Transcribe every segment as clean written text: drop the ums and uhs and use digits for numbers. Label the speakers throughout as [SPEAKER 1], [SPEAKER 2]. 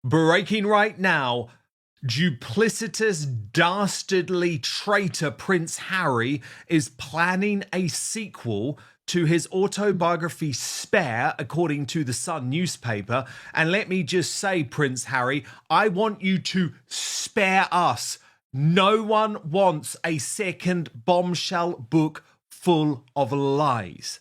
[SPEAKER 1] Breaking right now, duplicitous, dastardly traitor Prince Harry is planning a sequel to his autobiography Spare, according to the Sun newspaper. And let me just say, Prince Harry, I want you to spare us. No one wants a second bombshell book full of lies.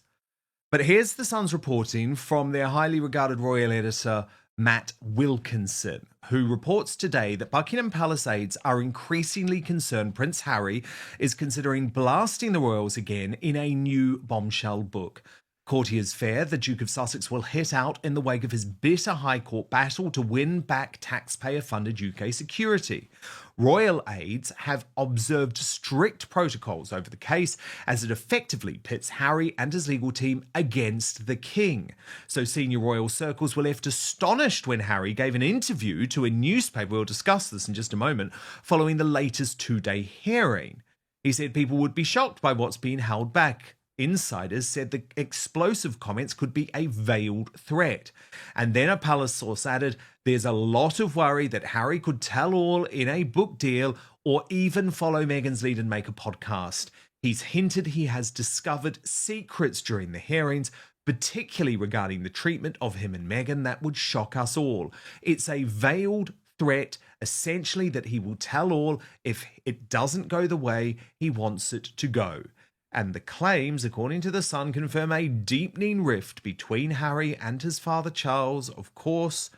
[SPEAKER 1] But here's the Sun's reporting from their highly regarded royal editor, Matt Wilkinson, who reports today that Buckingham Palace aides are increasingly concerned Prince Harry is considering blasting the royals again in a new bombshell book. Courtiers fear the Duke of Sussex will hit out in the wake of his bitter High Court battle to win back taxpayer-funded UK security. Royal aides have observed strict protocols over the case as it effectively pits Harry and his legal team against the king. So senior royal circles were left astonished when Harry gave an interview to a newspaper, we'll discuss this in just a moment, following the latest two-day hearing. He said people would be shocked by what's being held back. Insiders said the explosive comments could be a veiled threat. And then a palace source added, there's a lot of worry that Harry could tell all in a book deal or even follow Meghan's lead and make a podcast. He's hinted he has discovered secrets during the hearings, particularly regarding the treatment of him and Meghan, that would shock us all. It's a veiled threat, essentially that he will tell all if it doesn't go the way he wants it to go. And the claims, according to The Sun, confirm a deepening rift between Harry and his father Charles, of course,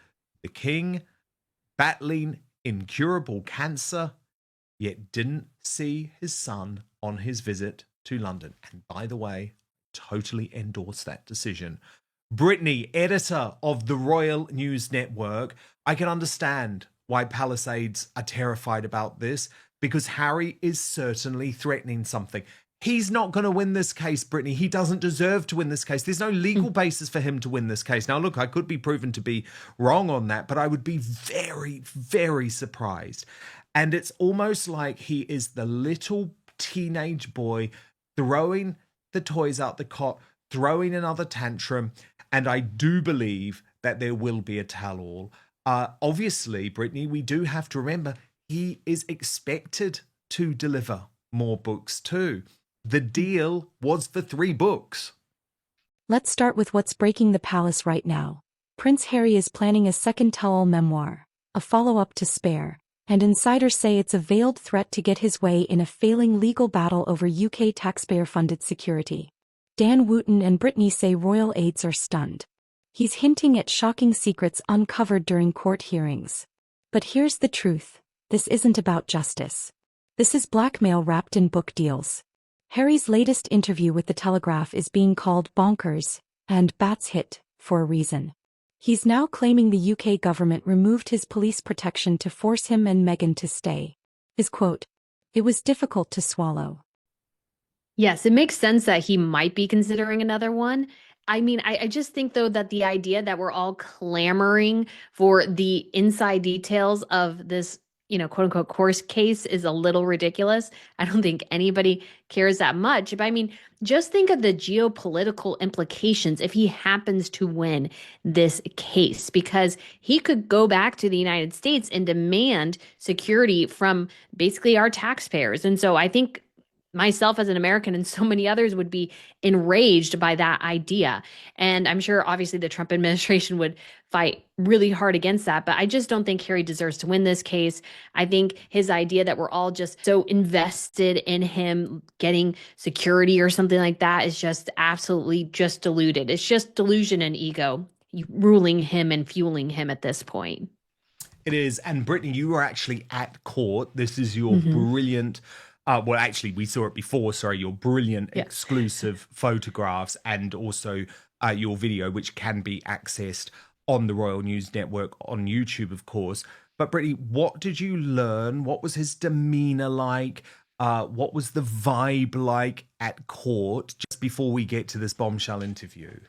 [SPEAKER 1] the king, battling incurable cancer, yet didn't see his son on his visit to London. And by the way, totally endorse that decision. Brittany, editor of the Royal News Network, I can understand why Palace aides are terrified about this, because Harry is certainly threatening something. He's not going to win this case, Brittany. He doesn't deserve to win this case. There's no legal basis for him to win this case. Now, look, I could be proven to be wrong on that, but I would be very, very surprised. And it's almost like he is the little teenage boy throwing the toys out the cot, throwing another tantrum. And I do believe that there will be a tell-all. Obviously, Brittany, we do have to remember he is expected to deliver more books too. The deal was for 3 books.
[SPEAKER 2] Let's start with what's breaking the palace right now. Prince Harry is planning a second tell-all memoir, a follow-up to Spare, and insiders say it's a veiled threat to get his way in a failing legal battle over UK taxpayer-funded security. Dan Wootton and Brittany say royal aides are stunned. He's hinting at shocking secrets uncovered during court hearings. But here's the truth. This isn't about justice. This is blackmail wrapped in book deals. Harry's latest interview with The Telegraph is being called bonkers and bats hit for a reason. He's now claiming the UK government removed his police protection to force him and Meghan to stay. His quote, "It was difficult to swallow."
[SPEAKER 3] Yes, it makes sense that he might be considering another one. I mean, I just think, though, that the idea that we're all clamoring for the inside details of this, quote unquote, course case is a little ridiculous. I don't think anybody cares that much. But I mean, just think of the geopolitical implications if he happens to win this case, because he could go back to the United States and demand security from basically our taxpayers. And so I think myself as an American and so many others would be enraged by that idea. And I'm sure obviously the Trump administration would fight really hard against that. But I just don't think Harry deserves to win this case. I think his idea that we're all just so invested in him getting security or something like that is just absolutely just deluded. It's just delusion and ego ruling him and fueling him at this point.
[SPEAKER 1] It is. And Brittany, you were actually at court. This is your brilliant... well, actually, we saw it before. Sorry, your brilliant exclusive photographs and also your video, which can be accessed on the Royal News Network on YouTube, of course. But Brittany, what did you learn? What was his demeanor like? What was the vibe like at court just before we get to this bombshell interview?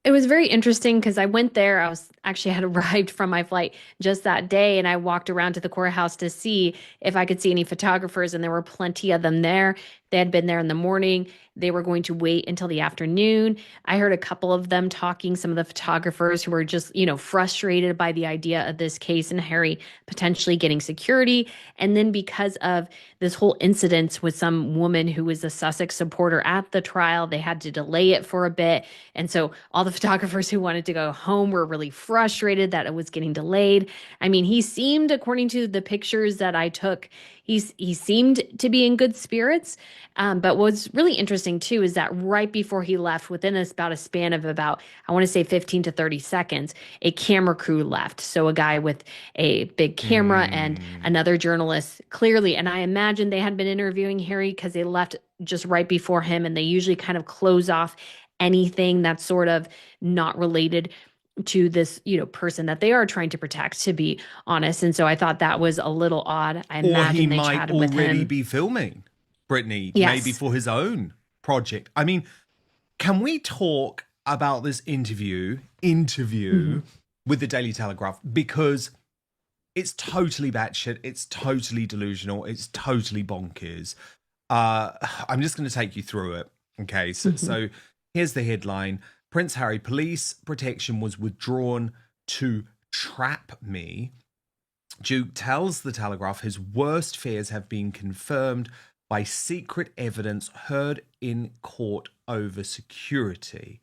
[SPEAKER 3] It was very interesting because I went there. I had arrived from my flight just that day, and I walked around to the courthouse to see if I could see any photographers, and there were plenty of them there. They had been there in the morning. They were going to wait until the afternoon. I heard a couple of them talking, some of the photographers who were just, frustrated by the idea of this case and Harry potentially getting security. And then because of this whole incident with some woman who was a Sussex supporter at the trial, they had to delay it for a bit. And so all the photographers who wanted to go home were really frustrated that it was getting delayed. I mean, he seemed, according to the pictures that I took, he seemed to be in good spirits. But what's really interesting too is that right before he left, within about a span of about, I want to say 15 to 30 seconds, a camera crew left. So a guy with a big camera and another journalist, clearly. And I imagine they had been interviewing Harry because they left just right before him, and they usually kind of close off anything that's sort of not related to this, person that they are trying to protect, to be honest. And so I thought that was a little odd. I imagine they chatted with him.
[SPEAKER 1] Or he might already be filming, Brittany,
[SPEAKER 3] Yes.
[SPEAKER 1] maybe for his own project. I mean, can we talk about this interview with the Daily Telegraph? Because it's totally batshit, it's totally delusional, it's totally bonkers. I'm just going to take you through it. Okay, so here's the headline. Prince Harry, police protection was withdrawn to trap me. Duke tells the Telegraph his worst fears have been confirmed by secret evidence heard in court over security.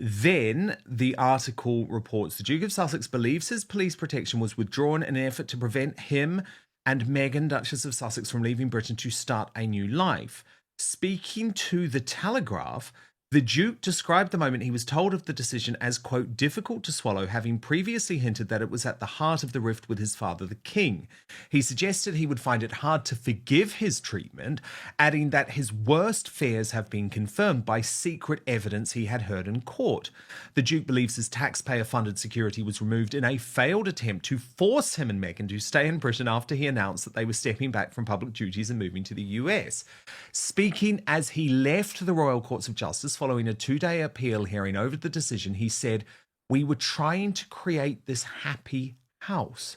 [SPEAKER 1] Then the article reports the Duke of Sussex believes his police protection was withdrawn in an effort to prevent him and Meghan, Duchess of Sussex, from leaving Britain to start a new life. Speaking to the Telegraph, the Duke described the moment he was told of the decision as, quote, difficult to swallow, having previously hinted that it was at the heart of the rift with his father, the King. He suggested he would find it hard to forgive his treatment, adding that his worst fears have been confirmed by secret evidence he had heard in court. The Duke believes his taxpayer-funded security was removed in a failed attempt to force him and Meghan to stay in Britain after he announced that they were stepping back from public duties and moving to the US. Speaking as he left the Royal Courts of Justice following a 2-day appeal hearing over the decision, he said, "We were trying to create this happy house."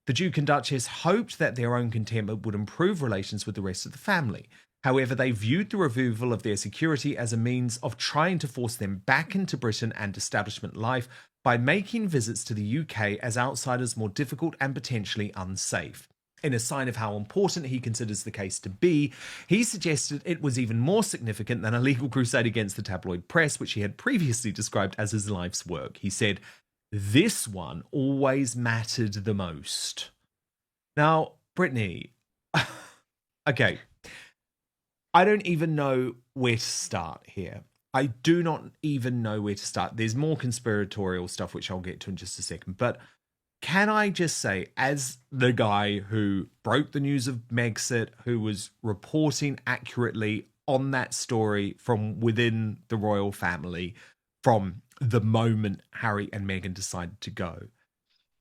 [SPEAKER 1] The Duke and Duchess hoped that their own contentment would improve relations with the rest of the family. However, they viewed the removal of their security as a means of trying to force them back into Britain and establishment life by making visits to the UK as outsiders more difficult and potentially unsafe. In a sign of how important he considers the case to be, he suggested it was even more significant than a legal crusade against the tabloid press, which he had previously described as his life's work. He said, "This one always mattered the most." Now, Brittany, okay, I don't even know where to start here. I do not even know where to start. There's more conspiratorial stuff, which I'll get to in just a second, but can I just say, as the guy who broke the news of Megxit, who was reporting accurately on that story from within the royal family, from the moment Harry and Meghan decided to go,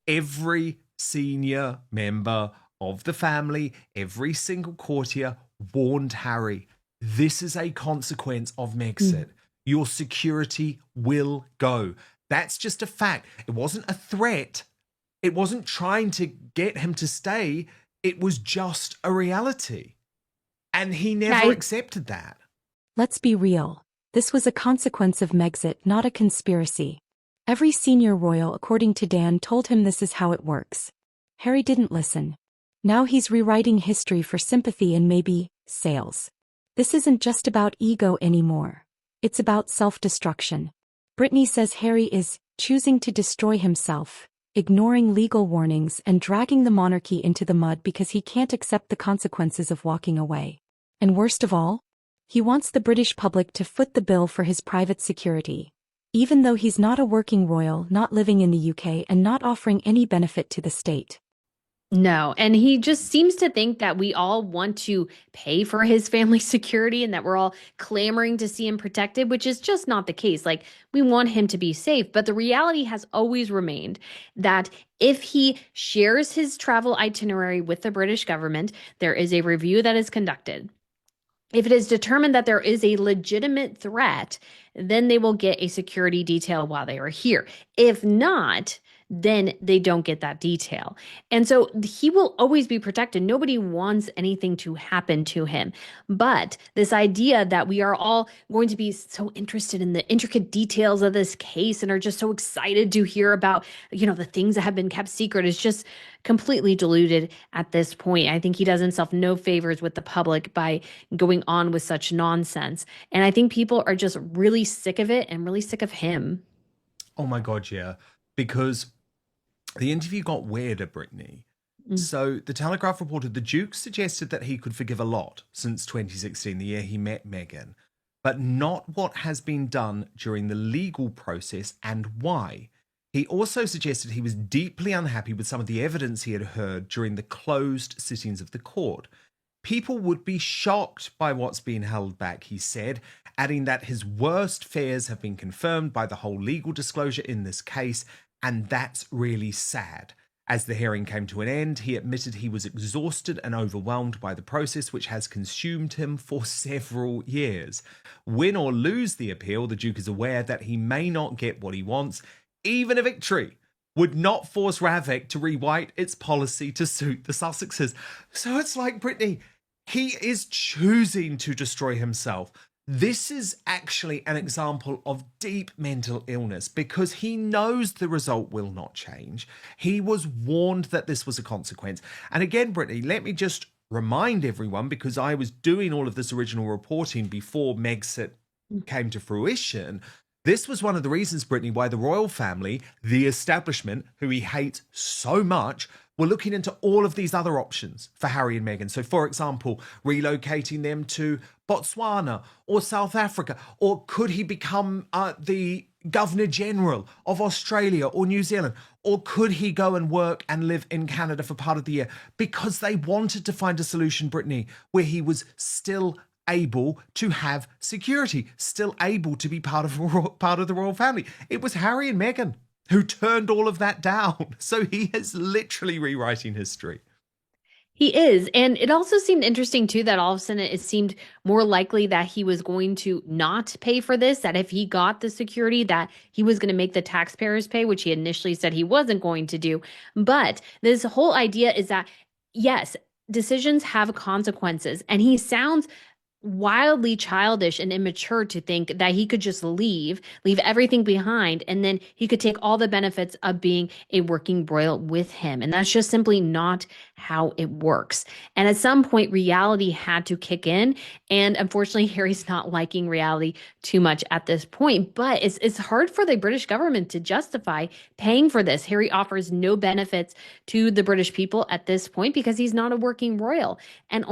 [SPEAKER 1] every senior member of the family, every single courtier warned Harry, this is a consequence of Megxit. Your security will go. That's just a fact. It wasn't a threat. It wasn't trying to get him to stay. It was just a reality. And he never accepted that.
[SPEAKER 2] Let's be real. This was a consequence of Megxit, not a conspiracy. Every senior royal, according to Dan, told him this is how it works. Harry didn't listen. Now he's rewriting history for sympathy and maybe sales. This isn't just about ego anymore. It's about self-destruction. Brittany says Harry is choosing to destroy himself, ignoring legal warnings and dragging the monarchy into the mud because he can't accept the consequences of walking away. And worst of all, he wants the British public to foot the bill for his private security, even though he's not a working royal, not living in the UK, and not offering any benefit to the state.
[SPEAKER 3] No, and he just seems to think that we all want to pay for his family security and that we're all clamoring to see him protected, which is just not the case. Like, we want him to be safe, but the reality has always remained that if he shares his travel itinerary with the British government, there is a review that is conducted. If it is determined that there is a legitimate threat, then they will get a security detail while they are here. If not, then they don't get that detail. And so he will always be protected. Nobody wants anything to happen to him. But this idea that we are all going to be so interested in the intricate details of this case and are just so excited to hear about, the things that have been kept secret is just completely deluded at this point. I think he does himself no favors with the public by going on with such nonsense. And I think people are just really sick of it and really sick of him.
[SPEAKER 1] Oh my God, yeah. Because the interview got weirder, Brittany.
[SPEAKER 3] Mm.
[SPEAKER 1] So the Telegraph reported the Duke suggested that he could forgive a lot since 2016, the year he met Meghan, but not what has been done during the legal process and why. He also suggested he was deeply unhappy with some of the evidence he had heard during the closed sittings of the court. People would be shocked by what's been held back, he said, adding that his worst fears have been confirmed by the whole legal disclosure in this case, and that's really sad. As the hearing came to an end, he admitted he was exhausted and overwhelmed by the process, which has consumed him for several years. Win or lose the appeal, the Duke is aware that he may not get what he wants. Even a victory would not force Ravec to rewrite its policy to suit the Sussexes. So it's like, Brittany, he is choosing to destroy himself. This is actually an example of deep mental illness because he knows the result will not change. He was warned that this was a consequence. And again, Brittany, let me just remind everyone, because I was doing all of this original reporting before Megxit came to fruition. This was one of the reasons, Brittany, why the royal family, the establishment, who he hates so much, were looking into all of these other options for Harry and Meghan. So, for example, relocating them to Botswana or South Africa, or could he become the Governor General of Australia or New Zealand, or could he go and work and live in Canada for part of the year? Because they wanted to find a solution, Brittany, where he was still able to have security, still able to be part of the royal family. It was Harry and Meghan who turned all of that down. So he is literally rewriting history.
[SPEAKER 3] He is. And it also seemed interesting, too, that all of a sudden it seemed more likely that he was going to not pay for this, that if he got the security, that he was going to make the taxpayers pay, which he initially said he wasn't going to do. But this whole idea is that, yes, decisions have consequences. And he sounds wildly childish and immature to think that he could just leave everything behind, and then he could take all the benefits of being a working royal with him. And that's just simply not how it works. And at some point, reality had to kick in. And unfortunately, Harry's not liking reality too much at this point. But it's hard for the British government to justify paying for this. Harry offers no benefits to the British people at this point because he's not a working royal. And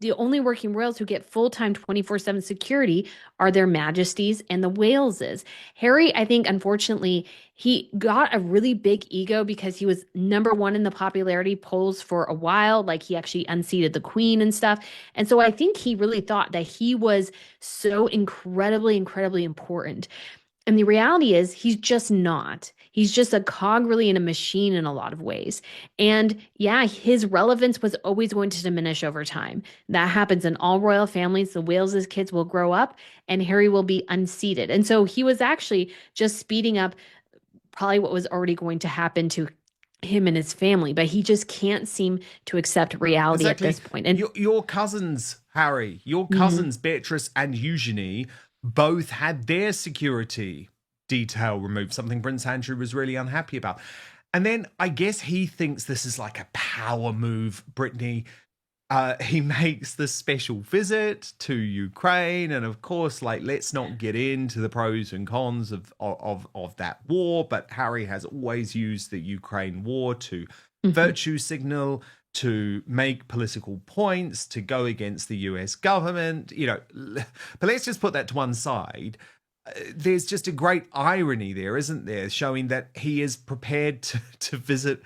[SPEAKER 3] the only working royals who get full-time 24/7 security are their majesties and the Waleses. Harry, I think, unfortunately, he got a really big ego because he was number one in the popularity polls for a while. Like, he actually unseated the Queen and stuff. And so I think he really thought that he was so incredibly, incredibly important. And the reality is he's just not. He's just a cog really in a machine in a lot of ways. And yeah, his relevance was always going to diminish over time. That happens in all royal families. The Wales' kids will grow up and Harry will be unseated. And so he was actually just speeding up probably what was already going to happen to him and his family, but he just can't seem to accept reality at this point. And
[SPEAKER 1] your cousins, Harry, your cousins, Beatrice and Eugenie, both had their security detail removed, something Prince Andrew was really unhappy about. And then I guess he thinks this is like a power move, Brittany. He makes this special visit to Ukraine, and of course, like, let's not get into the pros and cons of that war, but Harry has always used the Ukraine war to virtue signal, to make political points, to go against the US government, but let's just put that to one side. There's just a great irony there, isn't there? Showing that he is prepared to visit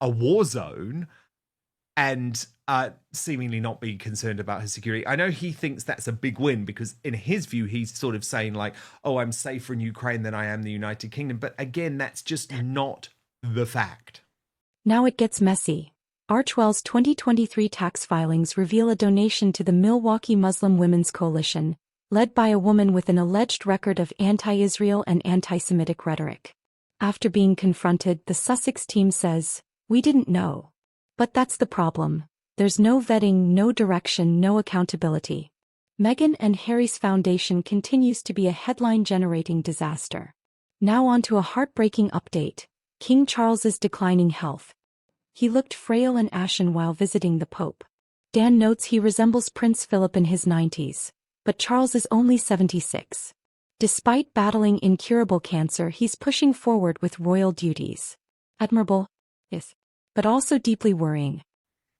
[SPEAKER 1] a war zone and seemingly not be concerned about his security. I know he thinks that's a big win because in his view, he's sort of saying like, oh, I'm safer in Ukraine than I am the United Kingdom. But again, that's just not the fact.
[SPEAKER 2] Now it gets messy. Archwell's 2023 tax filings reveal a donation to the Milwaukee Muslim Women's Coalition, led by a woman with an alleged record of anti-Israel and anti-Semitic rhetoric. After being confronted, the Sussex team says, "We didn't know." But that's the problem. There's no vetting, no direction, no accountability. Meghan and Harry's foundation continues to be a headline-generating disaster. Now on to a heartbreaking update. King Charles's declining health. He looked frail and ashen while visiting the Pope. Dan notes he resembles Prince Philip in his 90s, but Charles is only 76. Despite battling incurable cancer, he's pushing forward with royal duties. Admirable, yes, but also deeply worrying.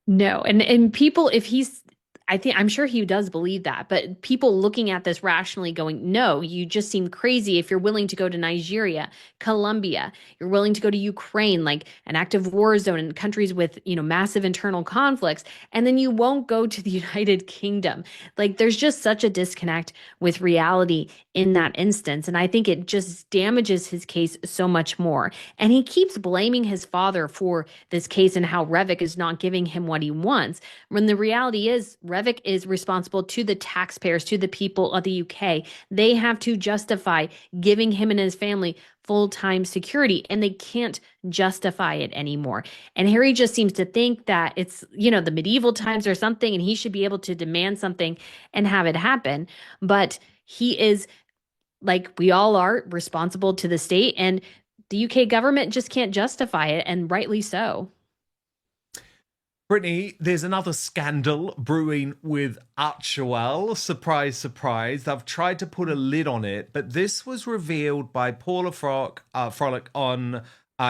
[SPEAKER 3] No, and people, if he's, I'm sure he does believe that, but people looking at this rationally going, no, you just seem crazy if you're willing to go to Nigeria, Colombia, you're willing to go to Ukraine, like an active war zone in countries with, massive internal conflicts, and then you won't go to the United Kingdom. Like there's just such a disconnect with reality in that instance. And I think it just damages his case so much more. And he keeps blaming his father for this case and how Revic is not giving him what he wants. When the reality is, Revic is responsible to the taxpayers, to the people of the UK. They have to justify giving him and his family full-time security, and they can't justify it anymore. And Harry just seems to think that it's, the medieval times or something, and he should be able to demand something and have it happen. But he is, like we all are, responsible to the state, and the UK government just can't justify it, and rightly so.
[SPEAKER 1] Brittany, there's another scandal brewing with Archewell. Surprise, surprise. I've tried to put a lid on it, but this was revealed by Paula Frolic on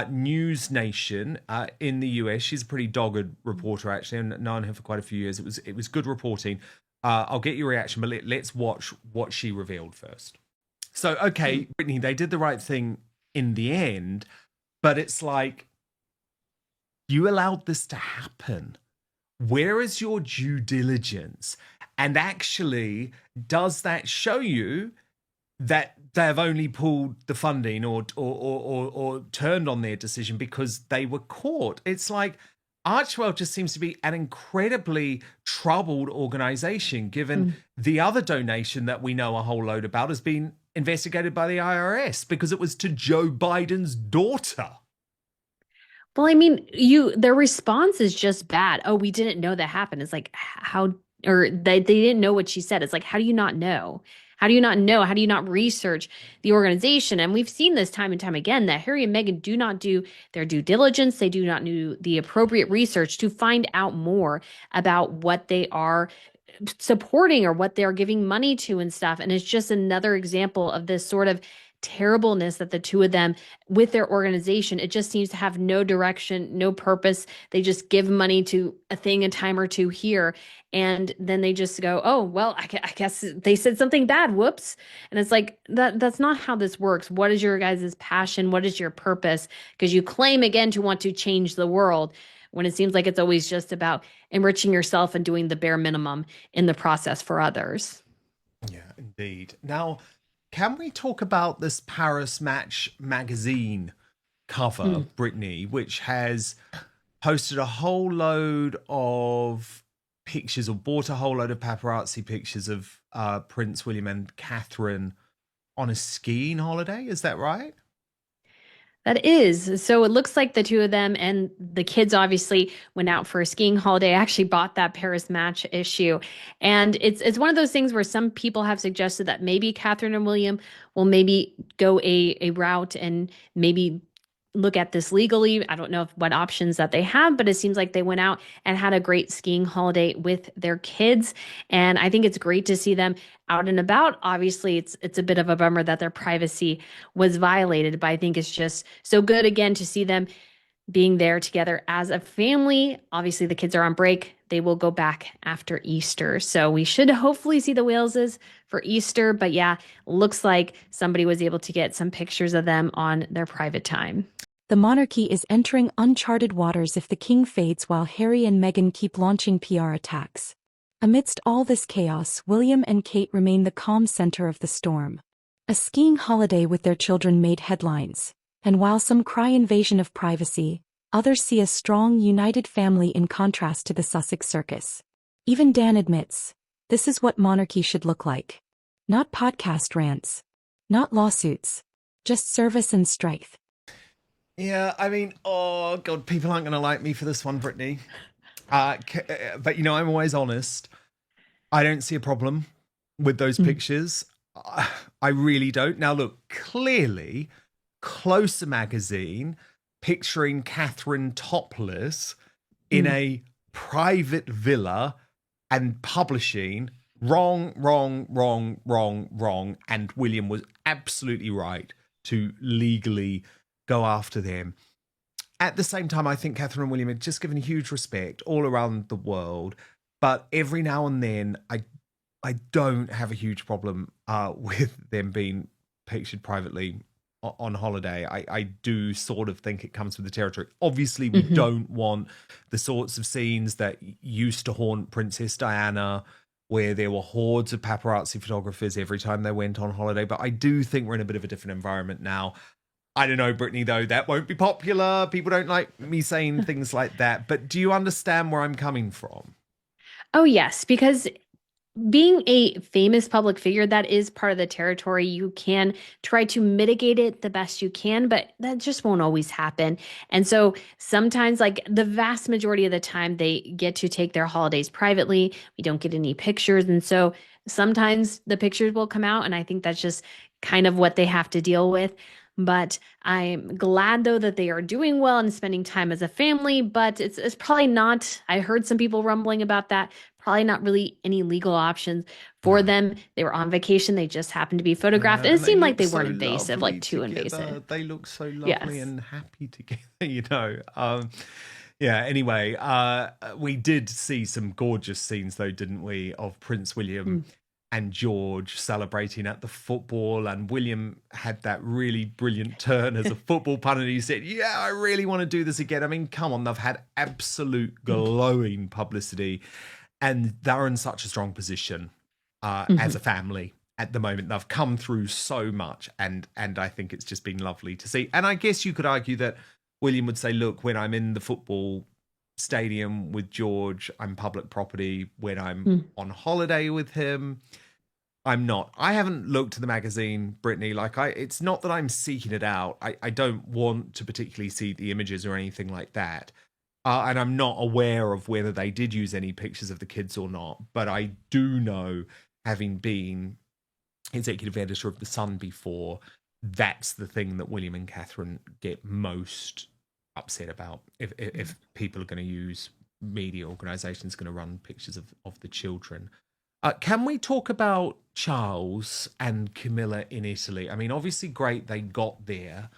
[SPEAKER 1] News Nation in the US. She's a pretty dogged reporter, actually, and known her for quite a few years. It was good reporting. I'll get your reaction, but let's watch what she revealed first. So, okay, Brittany, they did the right thing in the end, but it's like, you allowed this to happen. Where is your due diligence? And actually, does that show you that they've only pulled the funding or turned on their decision because they were caught? It's like Archewell just seems to be an incredibly troubled organization, given the other donation that we know a whole load about has been investigated by the IRS because it was to Joe Biden's daughter.
[SPEAKER 3] Well, I mean, their response is just bad. Oh, we didn't know that happened. It's like, how, or they didn't know what she said. It's like, how do you not know? How do you not know? How do you not research the organization? And we've seen this time and time again that Harry and Meghan do not do their due diligence. They do not do the appropriate research to find out more about what they are supporting or what they're giving money to and stuff. And it's just another example of this sort of terribleness that the two of them with their organization, it just seems to have no direction, no purpose. They just give money to a thing a time or two here, and then they just go, oh, well, I guess they said something bad, whoops. And it's like, that's not how this works. What is your guys' passion? What is your purpose? Because you claim again to want to change the world when it seems like it's always just about enriching yourself and doing the bare minimum in the process for others.
[SPEAKER 1] Yeah, indeed. Now, can we talk about this Paris Match magazine cover, Brittany, which has posted a whole load of pictures or bought a whole load of paparazzi pictures of Prince William and Catherine on a skiing holiday? Is that right?
[SPEAKER 3] That is. So it looks like the two of them and the kids obviously went out for a skiing holiday. I actually bought that Paris Match issue. And it's one of those things where some people have suggested that maybe Catherine and William will maybe go a route and maybe look at this legally. I don't know what options that they have, but it seems like they went out and had a great skiing holiday with their kids. And I think it's great to see them out and about. Obviously, it's a bit of a bummer that their privacy was violated, but I think it's just so good again to see them being there together as a family. Obviously, the kids are on break. They will go back after Easter. So we should hopefully see the Waleses for Easter. But yeah, looks like somebody was able to get some pictures of them on their private time.
[SPEAKER 2] The monarchy is entering uncharted waters if the king fades while Harry and Meghan keep launching PR attacks. Amidst all this chaos, William and Kate remain the calm center of the storm. A skiing holiday with their children made headlines, and while some cry invasion of privacy, others see a strong, united family in contrast to the Sussex circus. Even Dan admits, this is what monarchy should look like. Not podcast rants. Not lawsuits. Just service and strength.
[SPEAKER 1] Yeah, I mean, oh God, people aren't going to like me for this one, Brittany. But I'm always honest. I don't see a problem with those
[SPEAKER 3] Mm,
[SPEAKER 1] pictures. I really don't. Now, look, clearly, Closer magazine picturing Catherine topless in
[SPEAKER 3] mm.
[SPEAKER 1] a private villa and publishing wrong, wrong, wrong, wrong, wrong. And William was absolutely right to legally go after them. At the same time, I think Catherine and William are just given huge respect all around the world. But every now and then, I don't have a huge problem with them being pictured privately on holiday. I do sort of think it comes with the territory. Obviously, we
[SPEAKER 3] Mhm.
[SPEAKER 1] don't want the sorts of scenes that used to haunt Princess Diana, where there were hordes of paparazzi photographers every time they went on holiday. But I do think we're in a bit of a different environment now. I don't know, Brittany, though. That won't be popular. People don't like me saying things like that. But do you understand where I'm coming from?
[SPEAKER 3] Oh, yes, because being a famous public figure, that is part of the territory. You can try to mitigate it the best you can, but that just won't always happen. And so sometimes, like the vast majority of the time, they get to take their holidays privately. We don't get any pictures. And so sometimes the pictures will come out, and I think that's just kind of what they have to deal with. But I'm glad though that they are doing well and spending time as a family. But it's probably not. I heard some people rumbling about that, probably not really any legal options for
[SPEAKER 1] No.
[SPEAKER 3] them. They were on vacation. They just happened to be photographed.
[SPEAKER 1] Yeah,
[SPEAKER 3] And it
[SPEAKER 1] and they
[SPEAKER 3] seemed like
[SPEAKER 1] look
[SPEAKER 3] they
[SPEAKER 1] so
[SPEAKER 3] weren't invasive,
[SPEAKER 1] lovely
[SPEAKER 3] like too invasive.
[SPEAKER 1] together. They look so lovely
[SPEAKER 3] Yes.
[SPEAKER 1] and happy together, Yeah, anyway, we did see some gorgeous scenes, though, didn't we, of Prince William
[SPEAKER 3] Mm.
[SPEAKER 1] and George celebrating at the football. And William had that really brilliant turn as a football pundit. He said, yeah, I really want to do this again. I mean, come on, they've had absolute glowing publicity, and they're in such a strong position as a
[SPEAKER 3] Mhm.
[SPEAKER 1] family at the moment. They've come through so much, and I think it's just been lovely to see. And I guess you could argue that William would say, look, when I'm in the football stadium with George, I'm public property. When I'm
[SPEAKER 3] Mm.
[SPEAKER 1] on holiday with him, I'm not. I haven't looked at the magazine, Brittany. It's not that I'm seeking it out. I don't want to particularly see the images or anything like that. And I'm not aware of whether they did use any pictures of the kids or not. But I do know, having been executive editor of The Sun before, that's the thing that William and Catherine get most upset about. If people are going to use media organizations going to run pictures of the children. Can we talk about Charles and Camilla in Italy? I mean, obviously, great they got there,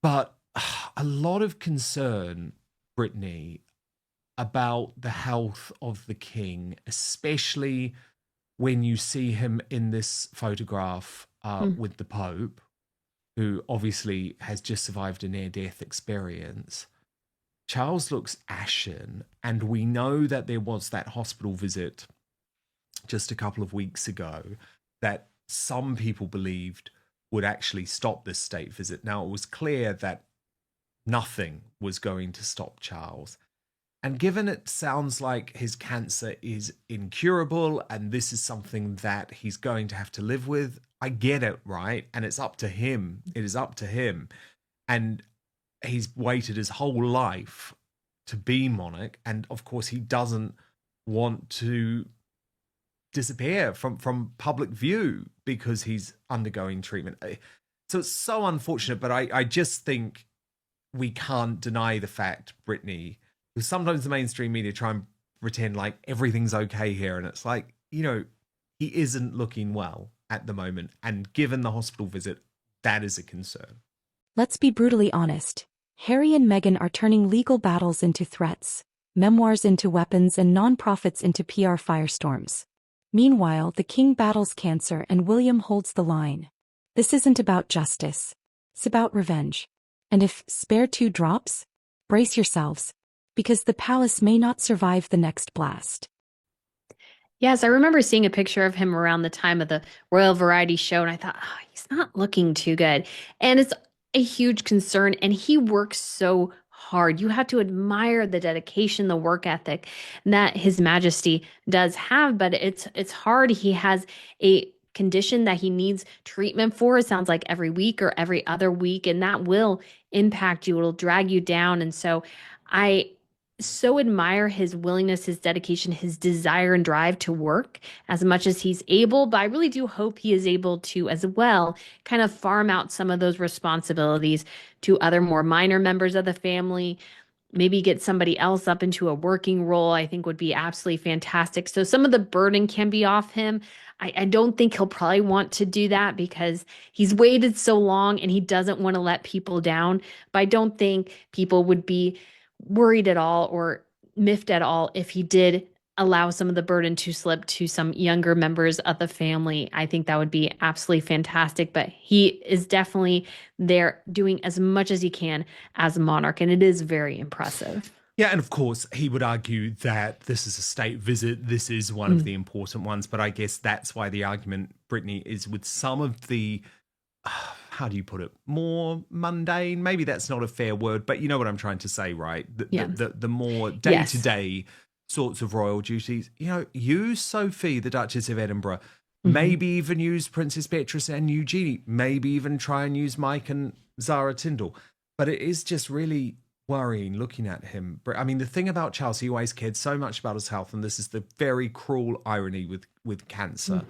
[SPEAKER 1] but a lot of concern, Brittany, about the health of the king, especially when you see him in this photograph
[SPEAKER 3] Mm.
[SPEAKER 1] with the Pope, who obviously has just survived a near death experience. Charles looks ashen, and we know that there was that hospital visit just a couple of weeks ago that some people believed would actually stop this state visit. Now, it was clear that nothing was going to stop Charles. And given it sounds like his cancer is incurable and this is something that he's going to have to live with, I get it, right? And it's up to him. It is up to him. And he's waited his whole life to be monarch. And of course, he doesn't want to disappear from public view because he's undergoing treatment. So it's so unfortunate, but I just think we can't deny the fact, Brittany, because sometimes the mainstream media try and pretend like everything's okay here, and it's like, he isn't looking well at the moment, and given the hospital visit, that is a concern.
[SPEAKER 2] Let's be brutally honest. Harry and Meghan are turning legal battles into threats, memoirs into weapons, and nonprofits into PR firestorms. Meanwhile, the king battles cancer and William holds the line. This isn't about justice. It's about revenge. And if Spare 2 drops, brace yourselves, because the palace may not survive the next blast.
[SPEAKER 3] Yes, I remember seeing a picture of him around the time of the Royal Variety Show, and I thought, oh, he's not looking too good. And it's a huge concern, and he works so hard. You have to admire the dedication, the work ethic that His Majesty does have, but it's hard. He has a condition that he needs treatment for. It sounds like every week or every other week, and that will impact you. It'll drag you down. And so I so admire his willingness, his dedication, his desire and drive to work as much as he's able. But I really do hope he is able to, as well, kind of farm out some of those responsibilities to other more minor members of the family. Maybe get somebody else up into a working role, I think would be absolutely fantastic. So some of the burden can be off him. I don't think he'll probably want to do that because he's waited so long and he doesn't want to let people down. But I don't think people would be worried at all or miffed at all if he did allow some of the burden to slip to some younger members of the family. I think that would be absolutely fantastic. But he is definitely there doing as much as he can as a monarch, and it is very impressive.
[SPEAKER 1] Yeah, and of course, he would argue that this is a state visit. This is one of the important ones. But I guess that's why the argument, Brittany, is with some of the, how do you put it, more mundane? Maybe that's not a fair word, but you know what I'm trying to say, right? The more day-to-day sorts of royal duties. You know, use Sophie, the Duchess of Edinburgh. Maybe even use Princess Beatrice and Eugenie. Maybe even try and use Mike and Zara Tyndall. But it is just really worrying looking at him. I mean, the thing about Charles, he always cared so much about his health, and this is the very cruel irony with cancer.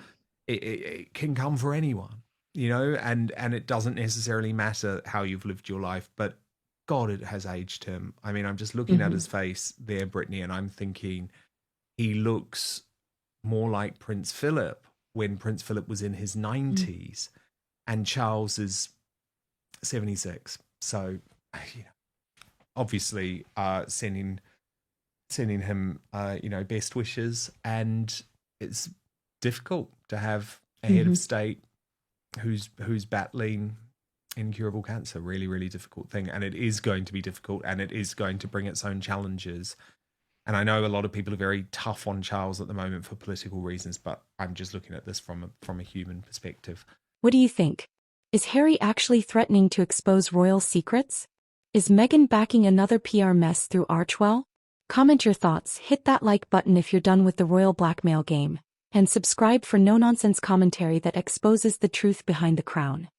[SPEAKER 1] It can come for anyone, you know, and it doesn't necessarily matter how you've lived your life, but God, it has aged him. I mean, I'm just looking at his face there, Brittany, and I'm thinking he looks more like Prince Philip when Prince Philip was in his 90s and Charles is 76. So, you know, obviously sending him, best wishes. And it's difficult to have a head of state who's battling incurable cancer. Really, really difficult thing. And it is going to be difficult, and it is going to bring its own challenges. And I know a lot of people are very tough on Charles at the moment for political reasons, but I'm just looking at this from a human perspective.
[SPEAKER 2] What do you think? Is Harry actually threatening to expose royal secrets? Is Meghan backing another PR mess through Archewell? Comment your thoughts, hit that like button if you're done with the royal blackmail game, and subscribe for no-nonsense commentary that exposes the truth behind the crown.